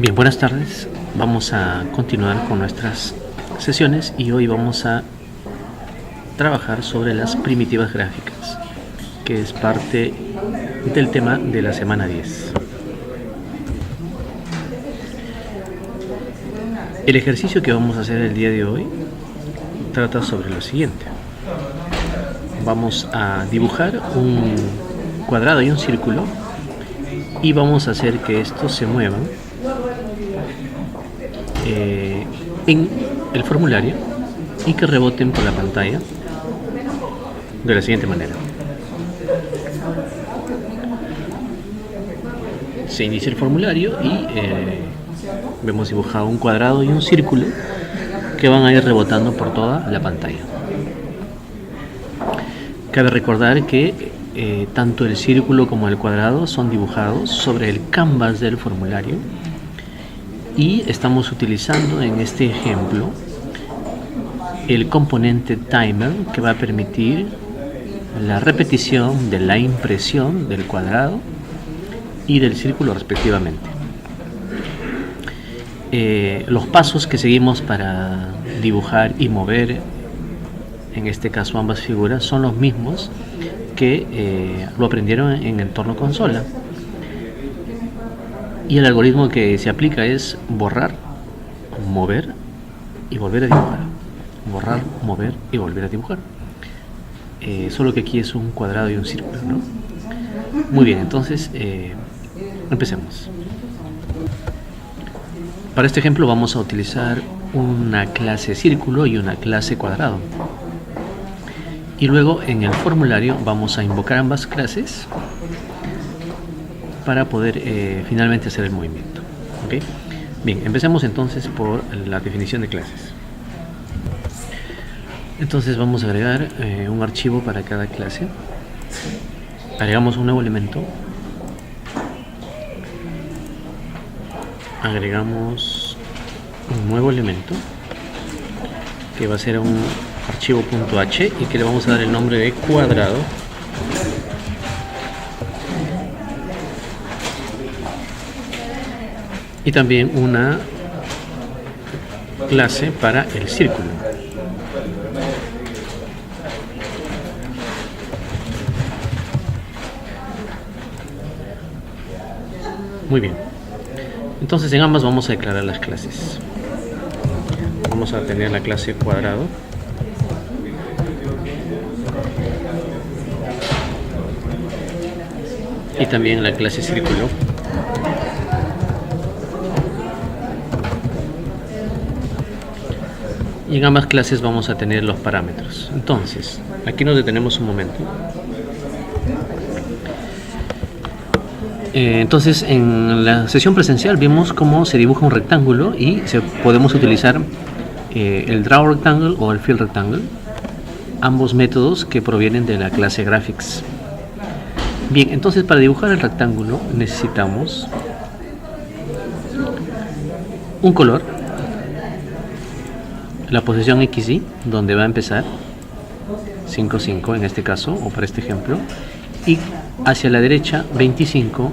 Bien, buenas tardes. Vamos a continuar con nuestras sesiones y hoy vamos a trabajar sobre las primitivas gráficas, que es parte del tema de la semana 10. El ejercicio que vamos a hacer el día de hoy trata sobre lo siguiente. Vamos a dibujar un cuadrado y un círculo y vamos a hacer que estos se muevan en el formulario y que reboten por la pantalla de la siguiente manera. Se inicia el formulario y vemos dibujado un cuadrado y un círculo que van a ir rebotando por toda la pantalla. Cabe recordar que tanto el círculo como el cuadrado son dibujados sobre el canvas del formulario y estamos utilizando en este ejemplo el componente timer que va a permitir la repetición de la impresión del cuadrado y del círculo respectivamente. Los pasos que seguimos para dibujar y mover, en este caso ambas figuras, son los mismos que lo aprendieron en entorno consola. Y el algoritmo que se aplica es borrar, mover y volver a dibujar. Borrar, mover y volver a dibujar. Solo que aquí es un cuadrado y un círculo, ¿no? Muy bien, entonces empecemos. Para este ejemplo vamos a utilizar una clase círculo y una clase cuadrado. Y luego en el formulario vamos a invocar ambas clases para poder finalmente hacer el movimiento. ¿Okay? Bien, empecemos entonces por la definición de clases. Entonces vamos a agregar un archivo para cada clase. Agregamos un nuevo elemento. Agregamos un nuevo elemento que va a ser un archivo .h y que le vamos a dar el nombre de cuadrado. Y también una clase para el círculo. Muy bien. Entonces en ambas vamos a declarar las clases. Vamos a tener la clase cuadrado. Y también la clase círculo. Y en ambas clases vamos a tener los parámetros. Entonces, aquí nos detenemos un momento. Entonces, en la sesión presencial vimos cómo se dibuja un rectángulo y podemos utilizar el Draw Rectangle o el Fill Rectangle, ambos métodos que provienen de la clase Graphics. Bien, entonces para dibujar el rectángulo necesitamos un color, la posición XY, donde va a empezar 5, 5 en este caso, o para este ejemplo, y hacia la derecha 25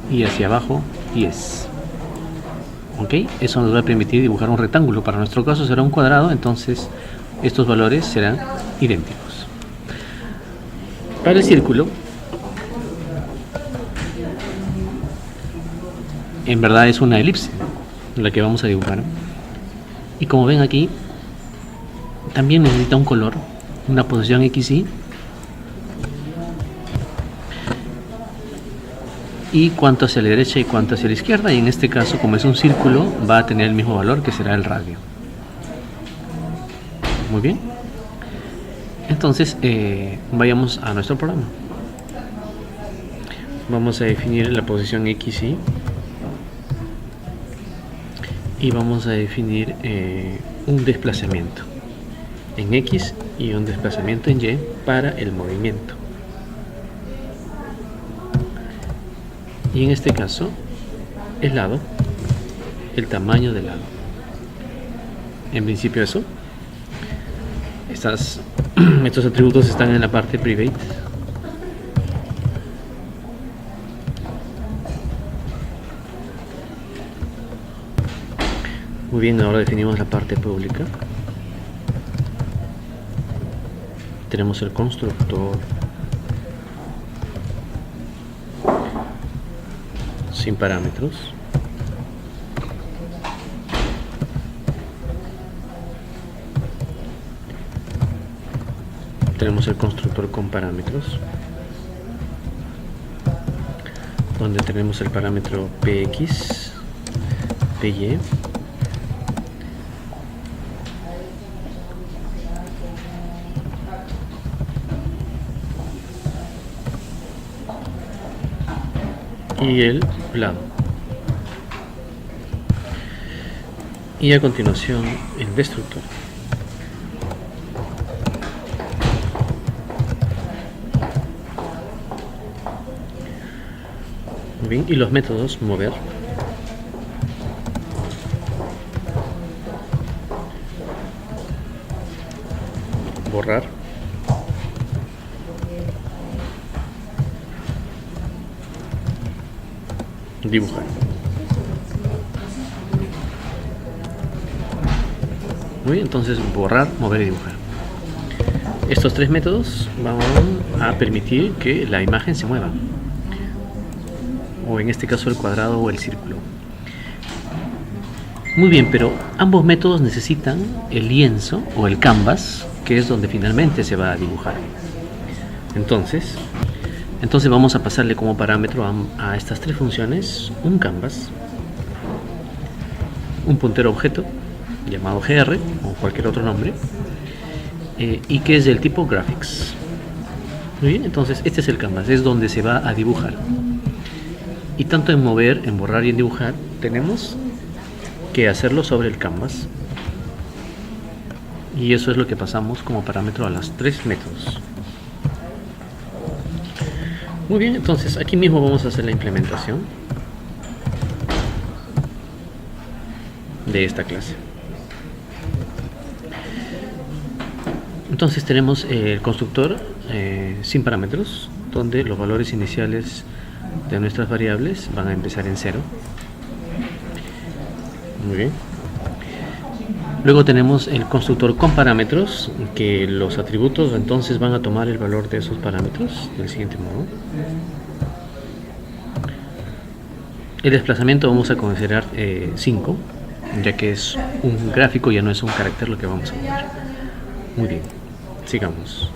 y hacia abajo 10. ¿Ok? Eso nos va a permitir dibujar un rectángulo. Para nuestro caso será un cuadrado, entonces estos valores serán idénticos. Para el círculo, en verdad es una elipse la que vamos a dibujar. Y como ven aquí, también necesita un color, una posición XY y cuánto hacia la derecha y cuánto hacia la izquierda. Y en este caso, como es un círculo, va a tener el mismo valor que será el radio. Muy bien. Entonces, vayamos a nuestro programa. Vamos a definir la posición XY. Y vamos a definir un desplazamiento en X y un desplazamiento en Y para el movimiento. Y en este caso, el lado, el tamaño del lado. En principio eso. Estos atributos están en la parte private. Muy bien, ahora definimos la parte pública. Tenemos el constructor sin parámetros. Tenemos el constructor con parámetros, donde tenemos el parámetro px, py, y el lado. Y a continuación el destructor. Bien, y los métodos: mover, borrar, dibujar. Muy bien, entonces borrar, mover y dibujar. Estos tres métodos van a permitir que la imagen se mueva, o en este caso el cuadrado o el círculo. Muy bien, pero ambos métodos necesitan el lienzo o el canvas, que es donde finalmente se va a dibujar. Entonces vamos a pasarle como parámetro a estas tres funciones un canvas, un puntero objeto llamado gr o cualquier otro nombre, y que es del tipo graphics. Muy bien, entonces este es el canvas, es donde se va a dibujar. Y tanto en mover, en borrar y en dibujar tenemos que hacerlo sobre el canvas, y eso es lo que pasamos como parámetro a los tres métodos. Muy bien, entonces aquí mismo vamos a hacer la implementación de esta clase. Entonces tenemos el constructor sin parámetros, donde los valores iniciales de nuestras variables van a empezar en 0. Muy bien. Luego tenemos el constructor con parámetros, que los atributos entonces van a tomar el valor de esos parámetros del siguiente modo. El desplazamiento vamos a considerar 5, ya que es un gráfico, ya no es un carácter lo que vamos a mover. Muy bien, sigamos.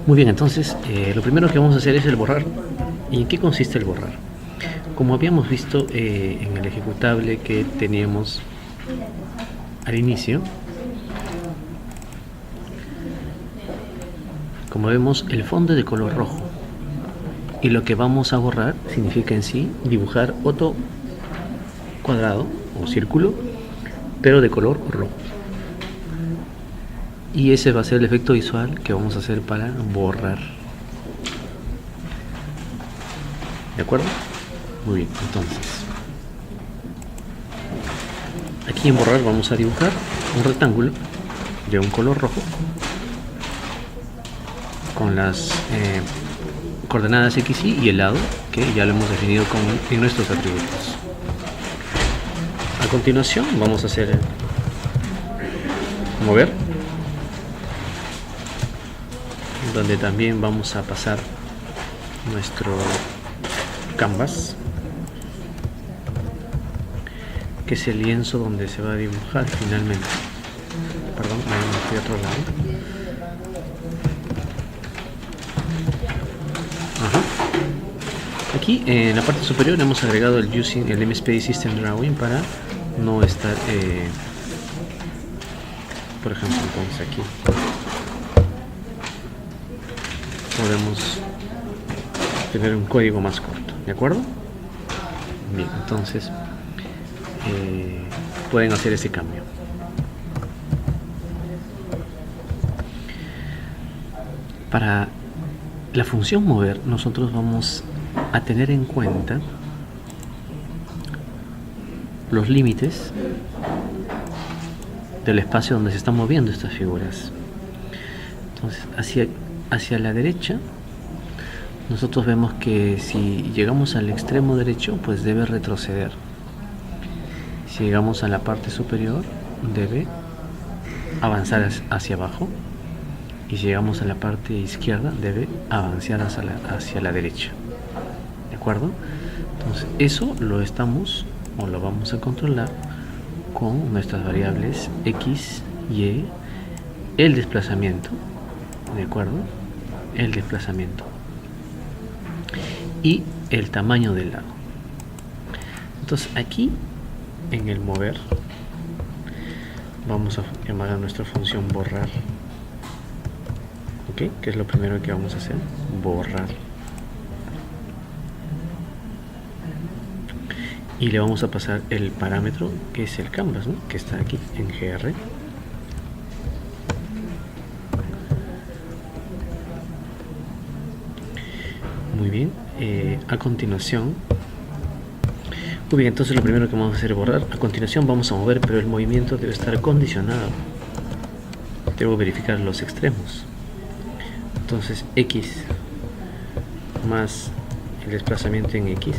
Muy bien, entonces lo primero que vamos a hacer es el borrar. ¿Y en qué consiste el borrar? Como habíamos visto en el ejecutable que teníamos al inicio, como vemos, el fondo es de color rojo, y lo que vamos a borrar significa en sí dibujar otro cuadrado o círculo, pero de color rojo, y ese va a ser el efecto visual que vamos a hacer para borrar. ¿De acuerdo? Muy bien, entonces aquí en borrar vamos a dibujar un rectángulo de un color rojo con las coordenadas x, y el lado, que ya lo hemos definido en nuestros atributos. A continuación vamos a hacer mover, donde también vamos a pasar nuestro canvas, que es el lienzo donde se va a dibujar finalmente. Perdón, me fui a otro lado. Ajá. Aquí en la parte superior hemos agregado el using el MSpace System Drawing para no estar, por ejemplo, entonces aquí podemos tener un código más corto, ¿de acuerdo? Bien, entonces pueden hacer ese cambio. Para la función mover, nosotros vamos a tener en cuenta los límites del espacio donde se están moviendo estas figuras. Entonces, hacia la derecha, nosotros vemos que si llegamos al extremo derecho, pues debe retroceder. Si llegamos a la parte superior, debe avanzar hacia abajo. Y si llegamos a la parte izquierda, debe avanzar hacia la derecha. ¿De acuerdo? Entonces, eso lo estamos o lo vamos a controlar con nuestras variables x, y, el desplazamiento. ¿De acuerdo? El desplazamiento. Y el tamaño del lado. Entonces, aquí en el mover vamos a llamar a nuestra función borrar, ¿ok? Que es lo primero que vamos a hacer, borrar, y le vamos a pasar el parámetro que es el canvas, ¿no? Que está aquí en gr. Muy bien, a continuación, muy bien, entonces lo primero que vamos a hacer es borrar. A continuación vamos a mover, pero el movimiento debe estar condicionado. Debo verificar los extremos. Entonces x más el desplazamiento en x,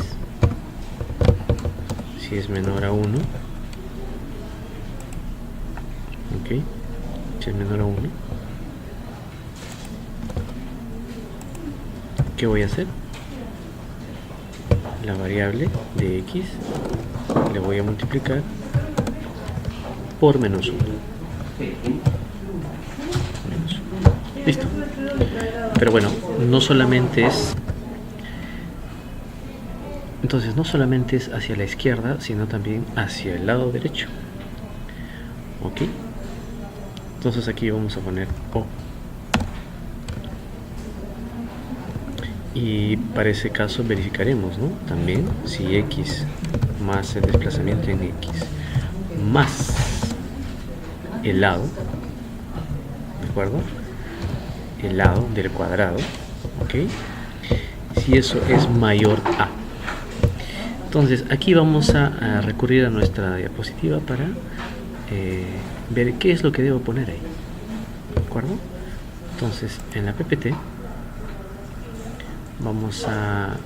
si es menor a 1, ok, si es menor a 1, ¿qué voy a hacer? La variable de x le voy a multiplicar por menos 1. Listo. Pero bueno, no solamente es... Entonces no solamente es hacia la izquierda, sino también hacia el lado derecho. ¿Ok? Entonces aquí vamos a poner O. Y para ese caso verificaremos, ¿no? También si x más el desplazamiento en x más el lado, ¿de acuerdo? El lado del cuadrado, ¿ok? Si eso es mayor a. Entonces aquí vamos a recurrir a nuestra diapositiva para ver qué es lo que debo poner ahí, ¿de acuerdo? Entonces en la PPT vamos a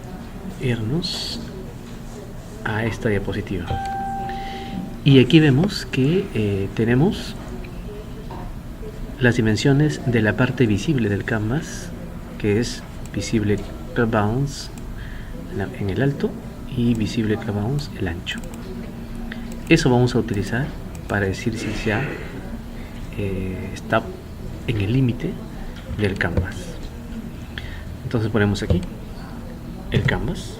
irnos a esta diapositiva y aquí vemos que tenemos las dimensiones de la parte visible del canvas, que es visible curve bounds en el alto y visible curve bounds el ancho. Eso vamos a utilizar para decir si ya está en el límite del canvas. Entonces ponemos aquí el canvas,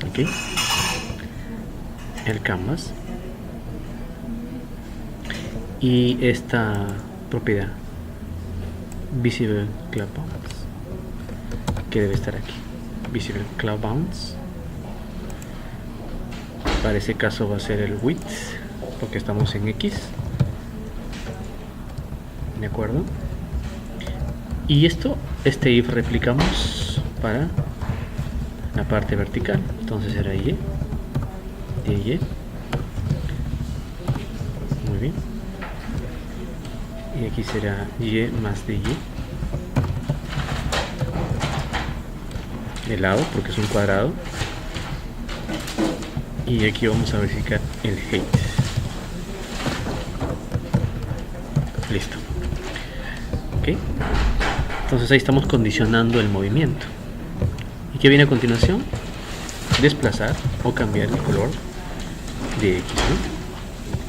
ok, el canvas, y esta propiedad visible curve bounds, que debe estar aquí, visible curve bounds. Para ese caso va a ser el width, porque estamos en x, ¿de acuerdo? Y este if replicamos para la parte vertical, entonces será y, dy, muy bien, y aquí será y más dy, de lado porque es un cuadrado, y aquí vamos a verificar el height. Listo, ok. Entonces ahí estamos condicionando el movimiento. ¿Y qué viene a continuación? Desplazar o cambiar el color de x,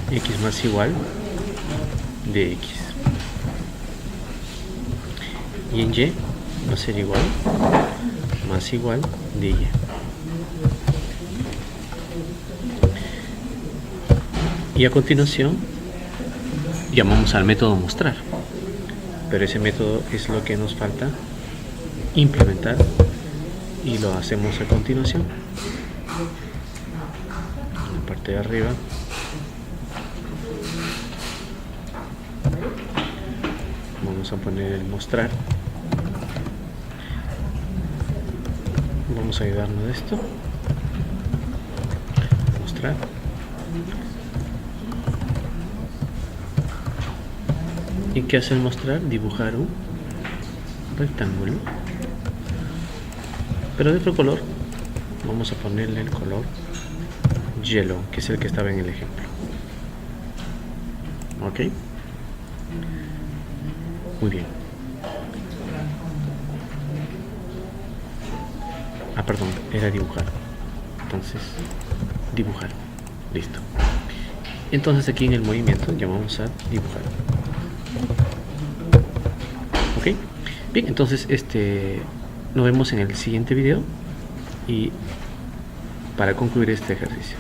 ¿no? X más igual de x. Y en y va a ser igual más igual de y. Y a continuación llamamos al método mostrar. Pero ese método es lo que nos falta implementar y lo hacemos a continuación. En la parte de arriba vamos a poner el mostrar. Vamos a ayudarnos de esto. Mostrar. ¿Y qué hace el mostrar? Dibujar un rectángulo, pero de otro color. Vamos a ponerle el color yellow, que es el que estaba en el ejemplo. Ok, muy bien. Ah, perdón, era dibujar. Entonces, dibujar. Listo. Entonces aquí en el movimiento ya vamos a dibujar. Ok, bien, entonces nos vemos en el siguiente video y para concluir este ejercicio.